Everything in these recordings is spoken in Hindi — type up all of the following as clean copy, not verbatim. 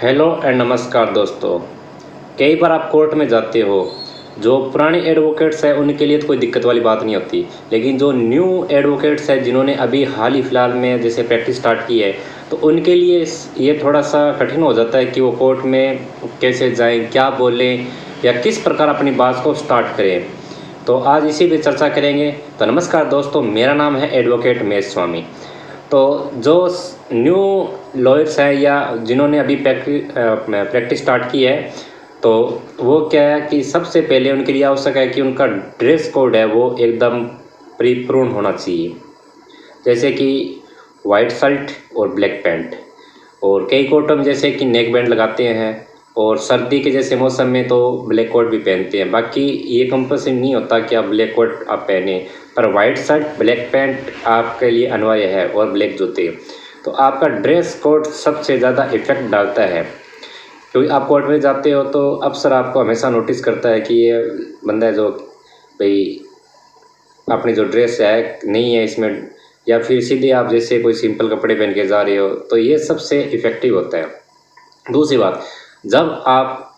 हेलो एंड नमस्कार दोस्तों। कई बार आप कोर्ट में जाते हो। जो पुराने एडवोकेट्स हैं उनके लिए तो कोई दिक्कत वाली बात नहीं होती, लेकिन जो न्यू एडवोकेट्स हैं जिन्होंने अभी हाल ही फ़िलहाल में जैसे प्रैक्टिस स्टार्ट की है, तो उनके लिए ये थोड़ा सा कठिन हो जाता है कि वो कोर्ट में कैसे जाएं, क्या बोलें या किस प्रकार अपनी बात को स्टार्ट करें। तो आज इसी पे चर्चा करेंगे। तो नमस्कार दोस्तों, मेरा नाम है एडवोकेट महेश स्वामी। तो जो न्यू लॉयर्स हैं या जिन्होंने अभी प्रैक्टिस स्टार्ट की है, तो वो क्या है कि सबसे पहले उनके लिए आवश्यक है कि उनका ड्रेस कोड है वो एकदम परिपूर्ण होना चाहिए। जैसे कि वाइट शर्ट और ब्लैक पैंट, और कई कोर्टों में जैसे कि नेक बैंड लगाते हैं, और सर्दी के जैसे मौसम में तो ब्लैक कोट भी पहनते हैं। बाकी ये कंपल्सरी नहीं होता कि आप ब्लैक कोट आप पहने, पर वाइट शर्ट ब्लैक पैंट आपके लिए अनिवार्य है और ब्लैक जूते। तो आपका ड्रेस कोड सबसे ज़्यादा इफेक्ट डालता है, क्योंकि आप कोर्ट में जाते हो तो अफसर आपको हमेशा नोटिस करता है कि ये बंदा है जो भाई अपनी जो ड्रेस है नहीं है इसमें, या फिर सीधे आप जैसे कोई सिंपल कपड़े पहन के जा रहे हो, तो ये सबसे इफ़ेक्टिव होता है। दूसरी बात, जब आप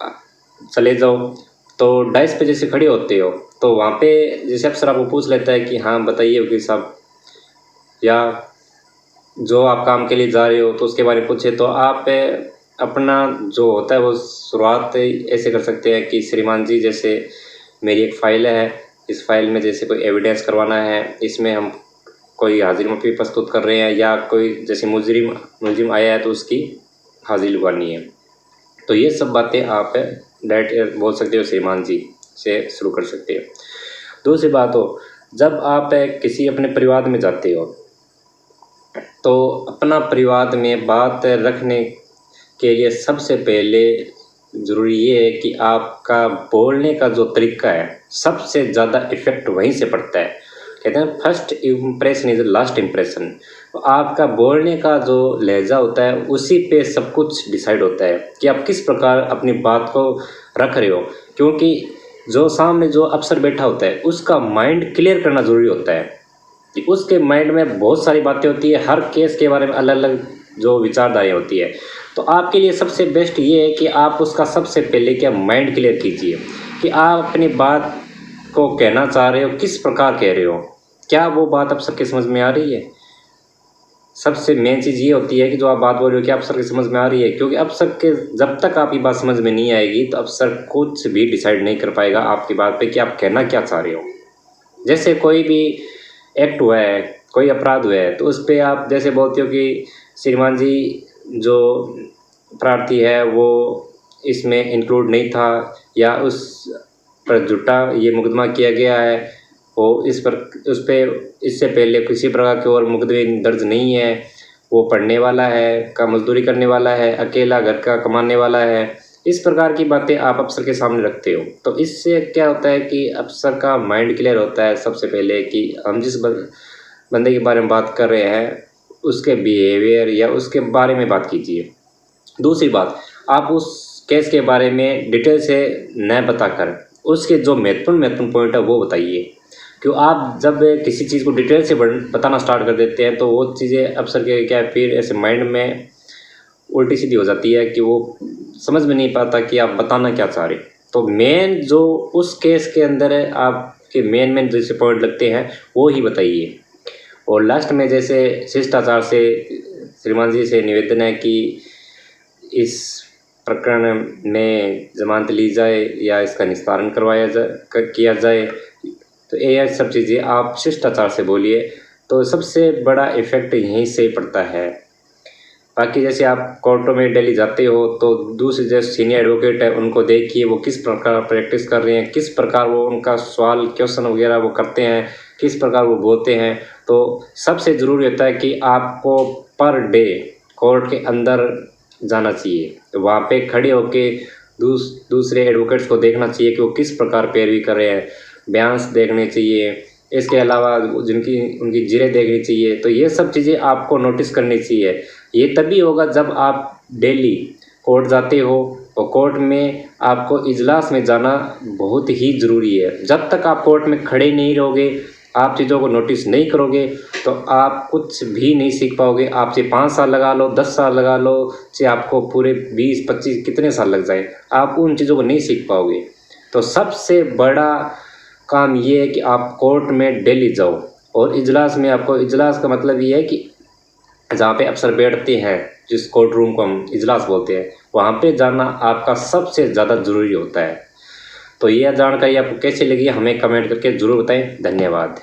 चले जाओ तो डाइस पे जैसे खड़े होते हो, तो वहाँ पे जैसे अफसर आपको पूछ लेता है कि हाँ बताइए वकील साहब, या जो आप काम के लिए जा रहे हो तो उसके बारे में पूछे, तो आप अपना जो होता है वो शुरुआत ऐसे कर सकते हैं कि श्रीमान जी, जैसे मेरी एक फ़ाइल है, इस फाइल में जैसे कोई एविडेंस करवाना है, इसमें हम कोई हाजिर मफी प्रस्तुत कर रहे हैं, या कोई जैसे मुलजिम आया है तो उसकी हाजिरी लगवानी है। तो ये सब बातें आप डायरेक्ट बोल सकते हो, श्रीमान जी से शुरू कर सकते हो। दूसरी बात हो, जब आप किसी अपने परिवार में जाते हो तो अपना परिवार में बात रखने के लिए सबसे पहले ज़रूरी ये है कि आपका बोलने का जो तरीका है सबसे ज़्यादा इफ़ेक्ट वहीं से पड़ता है। कहते हैं first impression is last impression. तो आपका बोलने का जो लहजा होता है उसी पे सब कुछ डिसाइड होता है कि आप किस प्रकार अपनी बात को रख रहे हो, क्योंकि जो सामने जो अफसर बैठा होता है उसका माइंड क्लियर करना ज़रूरी होता है कि उसके माइंड में बहुत सारी बातें होती है, हर केस के बारे में अलग अलग जो विचारधारा होती है। तो आपके लिए सबसे बेस्ट ये है कि आप उसका सबसे पहले क्या माइंड क्लियर कीजिए कि आप अपनी बात को कहना चाह रहे हो किस प्रकार कह रहे हो, क्या वो बात अफसर की समझ में आ रही है। सबसे मेन चीज़ ये होती है कि जो आप बात बोल रहे हो कि अफसर की समझ में आ रही है, क्योंकि अफसर के जब तक आपकी बात समझ में नहीं आएगी तो अफसर कुछ भी डिसाइड नहीं कर पाएगा आपकी बात पे कि आप कहना क्या चाह रहे हो। जैसे कोई भी एक्ट हुआ है, कोई अपराध हुआ है, तो उस पर आप जैसे बोलते हो कि श्रीमान जी जो प्रार्थी है वो इसमें इंक्लूड नहीं था, या उस पर झूठा ये मुकदमा किया गया है, वो इस पर उस पर इससे पहले किसी प्रकार के और मुकदमे दर्ज नहीं है, वो पढ़ने वाला है, का मजदूरी करने वाला है, अकेला घर का कमाने वाला है। इस प्रकार की बातें आप अफसर के सामने रखते हो, तो इससे क्या होता है कि अफसर का माइंड क्लियर होता है सबसे पहले कि हम जिस बंदे के बारे में बात कर रहे हैं उसके बिहेवियर या उसके बारे में बात कीजिए। दूसरी बात, आप उस केस के बारे में डिटेल से न बताकर उसके जो महत्वपूर्ण पॉइंट है वो बताइए। क्यों आप जब किसी चीज़ को डिटेल से बताना स्टार्ट कर देते हैं तो वो चीज़ें अफसर के क्या फिर ऐसे माइंड में उल्टी सीधी हो जाती है कि वो समझ में नहीं पाता कि आप बताना क्या चाह रहे। तो मेन जो उस केस के अंदर है आपके मेन जैसे पॉइंट लगते हैं वो ही बताइए। और लास्ट में जैसे शिष्टाचार से श्रीमान जी से निवेदन है कि इस प्रकरण में जमानत ली जाए या इसका निस्तारण करवाया किया जाए। तो ये सब चीज़ें आप शिष्टाचार से बोलिए, तो सबसे बड़ा इफ़ेक्ट यहीं से पड़ता है। बाकी जैसे आप कोर्टों में डेली जाते हो तो दूसरे जो सीनियर एडवोकेट है उनको देखिए वो किस प्रकार प्रैक्टिस कर रहे हैं, किस प्रकार वो उनका सवाल क्वेश्चन वगैरह वो करते हैं, किस प्रकार वो बोलते हैं। तो सबसे ज़रूरी होता है कि आपको पर डे कोर्ट के अंदर जाना चाहिए, तो वहाँ पे खड़े होके दूसरे एडवोकेट्स को देखना चाहिए कि वो किस प्रकार पैरवी कर रहे हैं, बयान्स देखने चाहिए, इसके अलावा जिनकी उनकी जिरें देखनी चाहिए। तो ये सब चीज़ें आपको नोटिस करनी चाहिए। ये तभी होगा जब आप डेली कोर्ट जाते हो, और कोर्ट में आपको इजलास में जाना बहुत ही ज़रूरी है। जब तक आप कोर्ट में खड़े नहीं रहोगे आप चीज़ों को नोटिस नहीं करोगे तो आप कुछ भी नहीं सीख पाओगे। आप चाहे 5 साल लगा लो, 10 साल लगा लो, चाहे आपको पूरे 20-25 कितने साल लग जाए, आप उन चीज़ों को नहीं सीख पाओगे। तो सबसे बड़ा काम ये है कि आप कोर्ट में डेली जाओ, और इजलास में आपको, इजलास का मतलब ये है कि जहाँ पे अफसर बैठते हैं, जिस कोर्ट रूम को हम इजलास बोलते हैं, वहाँ पे जाना आपका सबसे ज़्यादा ज़रूरी होता है। तो यह जानकारी आपको कैसी लगी हमें कमेंट करके ज़रूर बताएं। धन्यवाद।